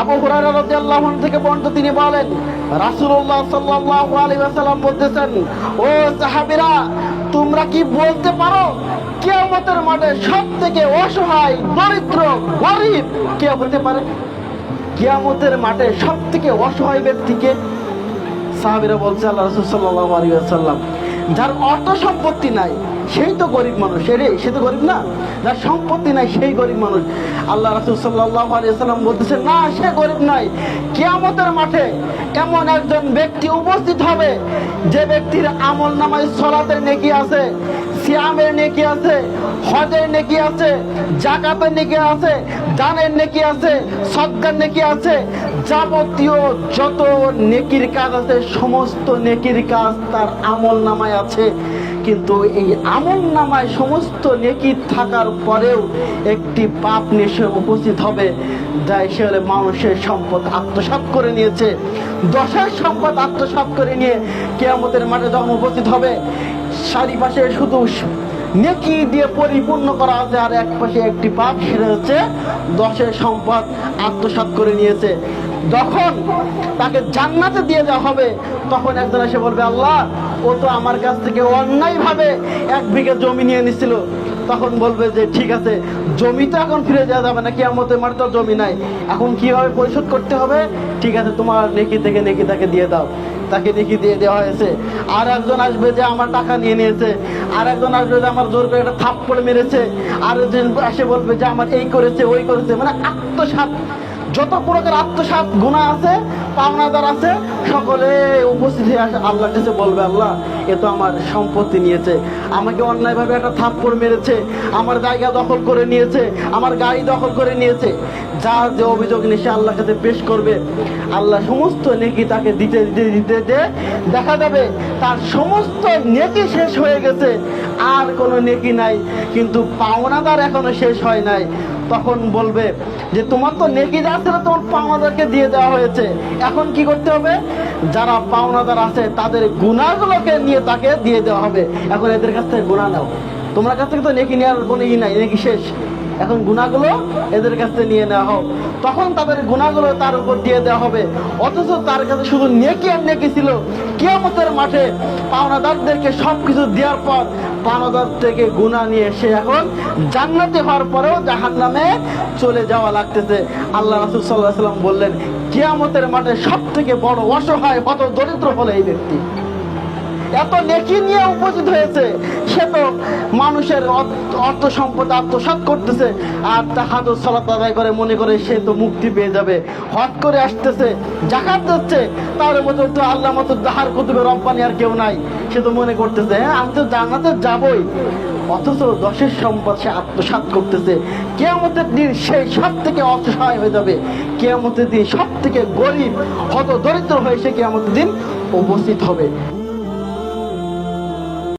আবু হুরায়রা রাদিয়াল্লাহু আনহু থেকে বর্ণিত, তিনি বলেন রাসূলুল্লাহ সাল্লাল্লাহু আলাইহি ওয়াসাল্লাম বলতেছেন, ও সাহাবীরা, তোমরা কি বলতে পারো কিয়ামতের মাঠে সবথেকে অসহায়, দরিদ্র, গরীব কে হতে পারে? কিয়ামতের মাঠে সবথেকে অসহায় ব্যক্তিকে? সাহাবীরা বলছে, আল্লাহ রাসূল সাল্লাল্লাহু আলাইহি ওয়াসাল্লাম, যার অর্থ সম্পত্তি নাই সেই তো গরিব মানুষ। সে তো গরিব না, যার সম্পত্তি নাই সেই গরিব মানুষ। আল্লাহ রাসূল সাল্লাল্লাহু আলাইহি ওয়াসাল্লাম বলতেছেন, না, সে গরিব নয়। কিয়ামতের মাঠে এমন একজন ব্যক্তি উপস্থিত হবে যে ব্যক্তির আমলনামায় সালাতের নেকি আছে, সিয়ামের নেকি আছে, হজের নেকি আছে, যাকাতের নেকি আছে, দানের নেকি আছে, সদকার নেকি আছে, যাবতীয় যত নেকির কাজ আছে সমস্ত নেকির কাজ তার আমলনামায় আছে। কিন্তু এই আমলনামায় সমস্ত নেকি থাকার পরেও একটি পাপ নিয়ে সে উপস্থিত হবে, যা সে হলে মানুষের সম্পদ আত্মসাৎ করে নিয়েছে। দশের সম্পদ আত্মসাৎ করে নিয়ে কিয়ামতের মাঠে যখন উপস্থিত হবে, চারিপাশে শুধু নেকি দিয়ে পরিপূর্ণ করা আছে, আর এক পাশে একটি পাপ, সেটা হচ্ছে দশের সম্পদ আত্মসাৎ করে নিয়েছে। যখন তাকে জান্নাতে দিয়ে দেওয়া হবে, তখন একজন এসে বলবে, আল্লাহ, ও তো আমার কাছ থেকে অন্যায়ভাবে 1 বিঘা জমি নিয়ে নিছিল। তখন বলবে যে ঠিক আছে, জমি তো এখন ফিরে যাওয়া যাবে না, কিয়ামতের মাঠে তো জমি নাই, এখন কিভাবে পরিশোধ করতে হবে? ঠিক আছে, তোমার নেকি থেকে নেকি তাকে দিয়ে দাও। তাকে নেকি দিয়ে দেওয়া হয়েছে। আর একজন আসবে যে আমার টাকা নিয়ে নিয়েছে, আর একজন আসবে যে আমার জোর করে একটা থাপ্পড় মেরেছে, আর একজন এসে বলবে যে আমার এই করেছে ওই করেছে। মানে আত্মসাৎ, যত প্রকার আত্মসাৎ গুনাহ আছে, পাওনাদার আছে, সকলে উপস্থিত হয়ে আসে আল্লাহর কাছে, বলবে, আল্লাহ, এ তো আমার সম্পত্তি নিয়েছে, আমাকে অন্যায়ভাবে একটা থাপ্পড় মেরেছে, আমার জায়গা দখল করে নিয়েছে, আমার গাড়ি দখল করে নিয়েছে। যার যে অভিযোগ নিয়ে সে আল্লাহর কাছে পেশ করবে, আল্লাহ সমস্ত নেকি তাকে দিতে দিতে দিতে যে দেখা যাবে তার সমস্ত নেকি শেষ হয়ে গেছে, আর কোনো নেকি নাই, কিন্তু পাওনাদার এখনো শেষ হয় নাই। তখন বলবে যে তোমার তো নেকি যা ছিল তোমার পাওনাদারকে দিয়ে দেওয়া হয়েছে, এখন কি করতে হবে? যারা পাওনাদার আছে তাদের গুনাহগুলোকে নিয়ে তাকে দিয়ে দেওয়া হবে। এখন এদের কাছ থেকে গুনাহ নাও, তোমার কাছ থেকে তো নেকি নেওয়ার কোনো ই নাই, নেকি শেষ, এখন গুনাহগুলো এদের কাছ থেকে নিয়ে নেওয়া হোক। তখন তাদের গুনাহগুলো তার উপর দিয়ে দেওয়া হবে, অথচ তার কাছে শুধু নেকি আর নেকি ছিল। কিয়ামতের মাঠে পাওনাদারদেরকে সবকিছু দেওয়ার পর পাওনাদার থেকে গুনাহ নিয়ে সে এখন জান্নাতে হওয়ার পরেও জাহান্নামে চলে যাওয়া লাগতেছে। আল্লাহ রাসূল সাল্লাল্লাহু আলাইহি ওয়াসাল্লাম বললেন, কিয়ামতের মাঠে সবথেকে বড় অসহায়, হত দরিদ্র হলো এই ব্যক্তি। এত নেকি নিয়ে উপস্থিত হয়েছে, সে তো মানুষের অর্থ সম্পদ আত্মসাৎ করতেছে, আর তাহাজ্জুদ সালাত আদায় করে মনে করে সে তো মুক্তি পেয়ে যাবে, হজ করে আসতেছে, যাকাত দিচ্ছে, তার মতো তো আল্লাহ মতো দাহার কুতুবে রব্বানি আর কেউ নাই। সে তো মনে করতেছে, হ্যাঁ, আমি তো জান্নাতে যাবই, অথচ দশের সম্পদ সে আত্মসাৎ করতেছে। কিয়ামতের দিন সেই সব থেকে অসহায় হয়ে যাবে, কিয়ামতের দিন সব থেকে গরিব, হত দরিদ্র হয়ে সে কিয়ামতের দিন উপস্থিত হবে।